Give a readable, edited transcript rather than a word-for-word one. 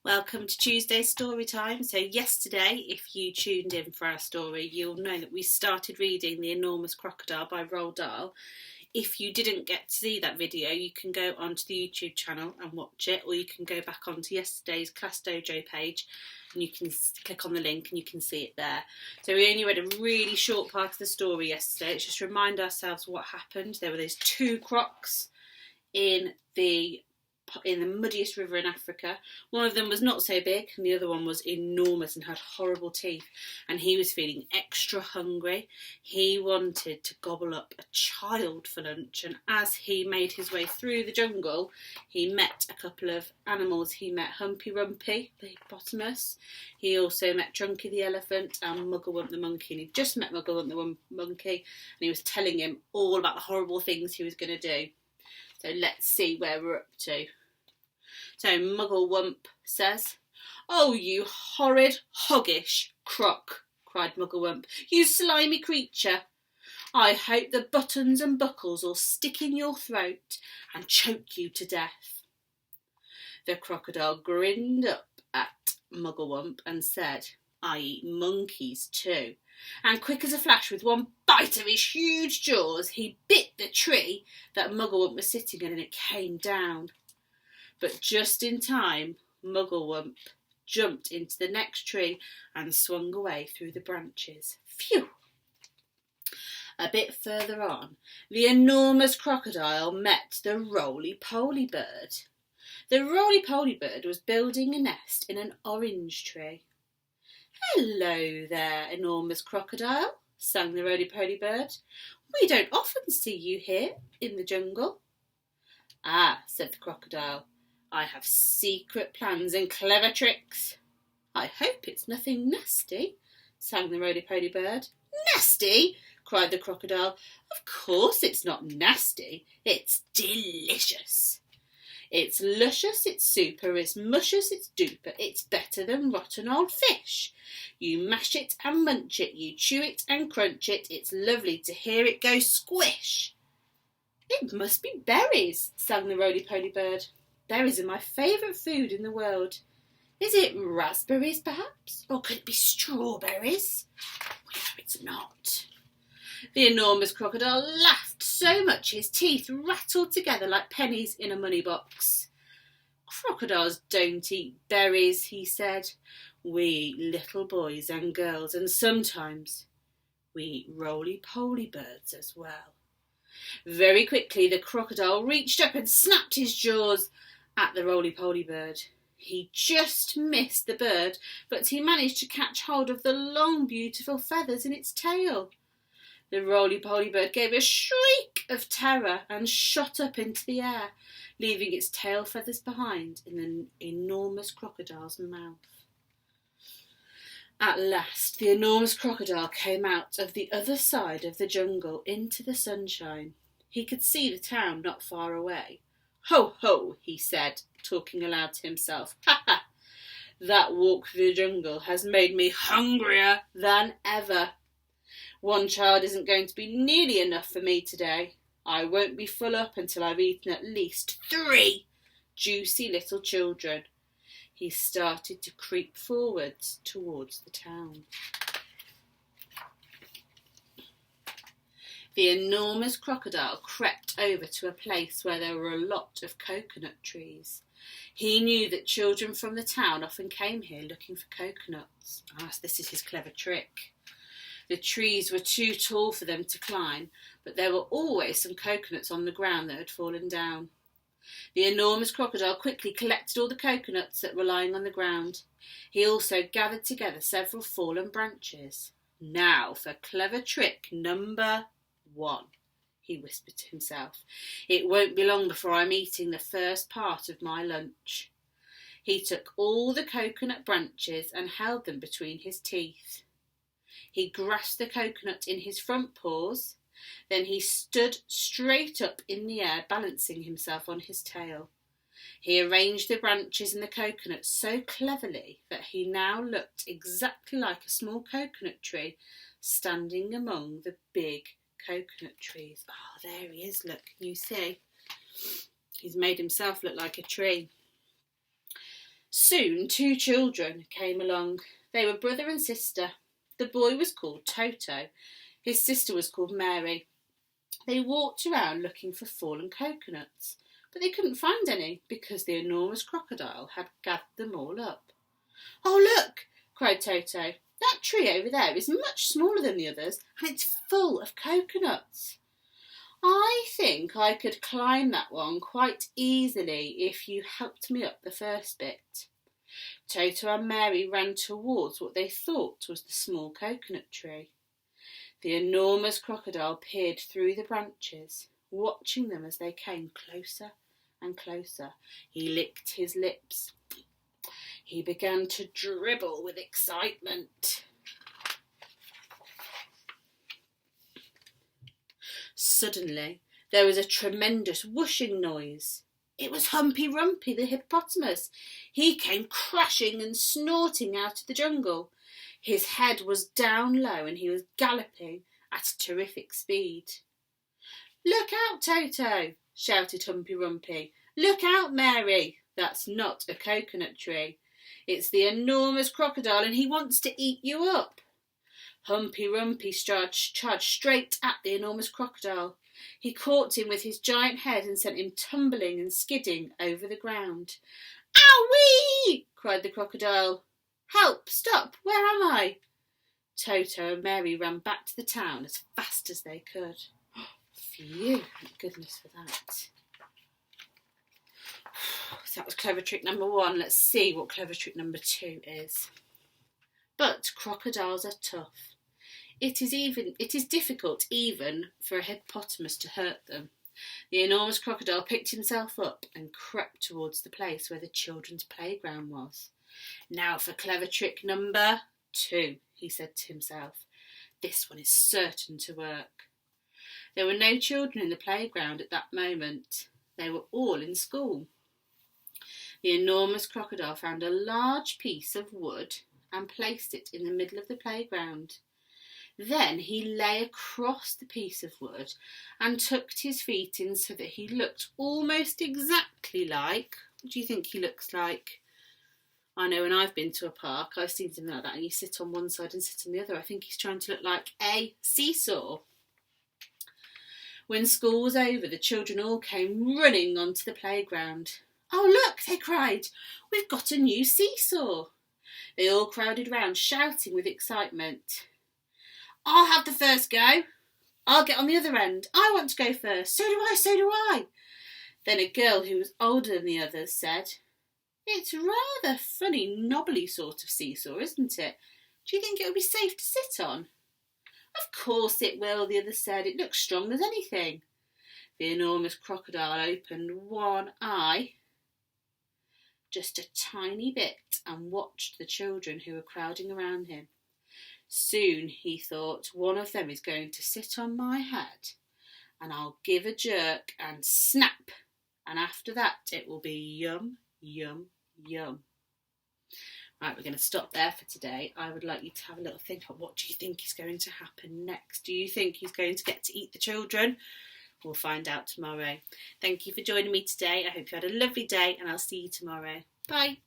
Welcome to Tuesday's story time. So yesterday, if you tuned in for our story, you'll know that we started reading The Enormous Crocodile by Crocdile. If you didn't get to see that video, you can go onto the YouTube channel and watch it, or you can go back onto yesterday's Class Dojo page and you can click on the link and you can see it there. So we only read a really short part of the story yesterday. Let's just remind ourselves what happened. There were those two crocs in the muddiest river in Africa. One of them was not so big and the other one was enormous and had horrible teeth, and he was feeling extra hungry. He wanted to gobble up a child for lunch, and as he made his way through the jungle he met a couple of animals. He met Humpy Rumpy the hippopotamus, he also met Trunky the elephant and Mugglewump the monkey, and he just met Mugglewump the monkey and he was telling him all about the horrible things he was going to do. So let's see where we're up to. So Mugglewump says, "Oh, you horrid, hoggish croc," cried Mugglewump. "You slimy creature. I hope the buttons and buckles will stick in your throat and choke you to death." The crocodile grinned up at Mugglewump and said, "I eat monkeys too." And quick as a flash, with one bite of his huge jaws, he bit the tree that Mugglewump was sitting in and it came down. But just in time, Mugglewump jumped into the next tree and swung away through the branches. Phew! A bit further on, the enormous crocodile met the roly-poly bird. The roly-poly bird was building a nest in an orange tree. "Hello there, enormous crocodile," sang the roly-poly bird. "We don't often see you here in the jungle." "Ah," said the crocodile, "I have secret plans and clever tricks." "I hope it's nothing nasty," sang the roly-poly bird. "Nasty?" cried the crocodile. "Of course it's not nasty. It's delicious. It's luscious, it's super, it's muscious, it's duper, it's better than rotten old fish. You mash it and munch it, you chew it and crunch it, it's lovely to hear it go squish." "It must be berries," sang the roly-poly bird. "Berries are my favourite food in the world. Is it raspberries, perhaps? Or could it be strawberries?" "Well, no, it's not." The enormous crocodile laughed so much his teeth rattled together like pennies in a money box. "Crocodiles don't eat berries," he said. "We eat little boys and girls, and sometimes we eat roly-poly birds as well." Very quickly the crocodile reached up and snapped his jaws at the roly-poly bird. He just missed the bird, but he managed to catch hold of the long, beautiful feathers in its tail. The roly-poly bird gave a shriek of terror and shot up into the air, leaving its tail feathers behind in the enormous crocodile's mouth. At last, the enormous crocodile came out of the other side of the jungle into the sunshine. He could see the town not far away. "Ho, ho," he said, talking aloud to himself. "Ha, ha! That walk through the jungle has made me hungrier than ever. One child isn't going to be nearly enough for me today. I won't be full up until I've eaten at least 3 juicy little children." He started to creep forwards towards the town. The enormous crocodile crept over to a place where there were a lot of coconut trees. He knew that children from the town often came here looking for coconuts. This is his clever trick. The trees were too tall for them to climb, but there were always some coconuts on the ground that had fallen down. The enormous crocodile quickly collected all the coconuts that were lying on the ground. He also gathered together several fallen branches. "Now for clever trick number 1, he whispered to himself. "It won't be long before I'm eating the first part of my lunch." He took all the coconut branches and held them between his teeth. He grasped the coconut in his front paws. Then he stood straight up in the air, balancing himself on his tail. He arranged the branches in the coconut so cleverly that he now looked exactly like a small coconut tree standing among the big coconut trees. Oh, there he is, look, can you see? He's made himself look like a tree. Soon 2 children came along. They were brother and sister. The boy was called Toto. His sister was called Mary. They walked around looking for fallen coconuts, but they couldn't find any because the enormous crocodile had gathered them all up. "Oh, look!" cried Toto. "That tree over there is much smaller than the others, and it's full of coconuts. I think I could climb that one quite easily if you helped me up the first bit." Toto and Mary ran towards what they thought was the small coconut tree. The enormous crocodile peered through the branches, watching them as they came closer and closer. He licked his lips. He began to dribble with excitement. Suddenly, there was a tremendous whooshing noise. It was Humpy Rumpy, the hippopotamus. He came crashing and snorting out of the jungle. His head was down low and he was galloping at a terrific speed. "Look out, Toto!" shouted Humpy Rumpy. "Look out, Mary! That's not a coconut tree. It's the enormous crocodile and he wants to eat you up." Humpy Rumpy charged straight at the enormous crocodile. He caught him with his giant head and sent him tumbling and skidding over the ground. "Owie!" cried the crocodile. "Help! Stop! Where am I?" Toto and Mary ran back to the town as fast as they could. Phew, thank goodness for that. So that was clever trick number 1. Let's see what clever trick number 2 is. But crocodiles are tough. It is difficult even for a hippopotamus to hurt them. The enormous crocodile picked himself up and crept towards the place where the children's playground was. "Now for clever trick number 2, he said to himself. "This one is certain to work." There were no children in the playground at that moment. They were all in school. The enormous crocodile found a large piece of wood and placed it in the middle of the playground. Then he lay across the piece of wood and tucked his feet in so that he looked almost exactly like... What do you think he looks like? I know when I've been to a park, I've seen something like that, and you sit on one side and sit on the other. I think he's trying to look like a seesaw. When school was over, the children all came running onto the playground. "Oh, look," they cried, "we've got a new seesaw." They all crowded round, shouting with excitement. "I'll have the first go. I'll get on the other end. I want to go first. So do I, so do I." Then a girl who was older than the others said, "It's rather funny, knobbly sort of seesaw, isn't it? Do you think it will be safe to sit on?" "Of course it will," the others said. "It looks strong as anything." The enormous crocodile opened one eye, just a tiny bit, and watched the children who were crowding around him. Soon, he thought, one of them is going to sit on my head, and I'll give a jerk and snap, and after that it will be yum, yum, yum. Right, we're going to stop there for today. I would like you to have a little think about what do you think is going to happen next. Do you think he's going to get to eat the children? We'll find out tomorrow. Thank you for joining me today. I hope you had a lovely day, and I'll see you tomorrow. Bye.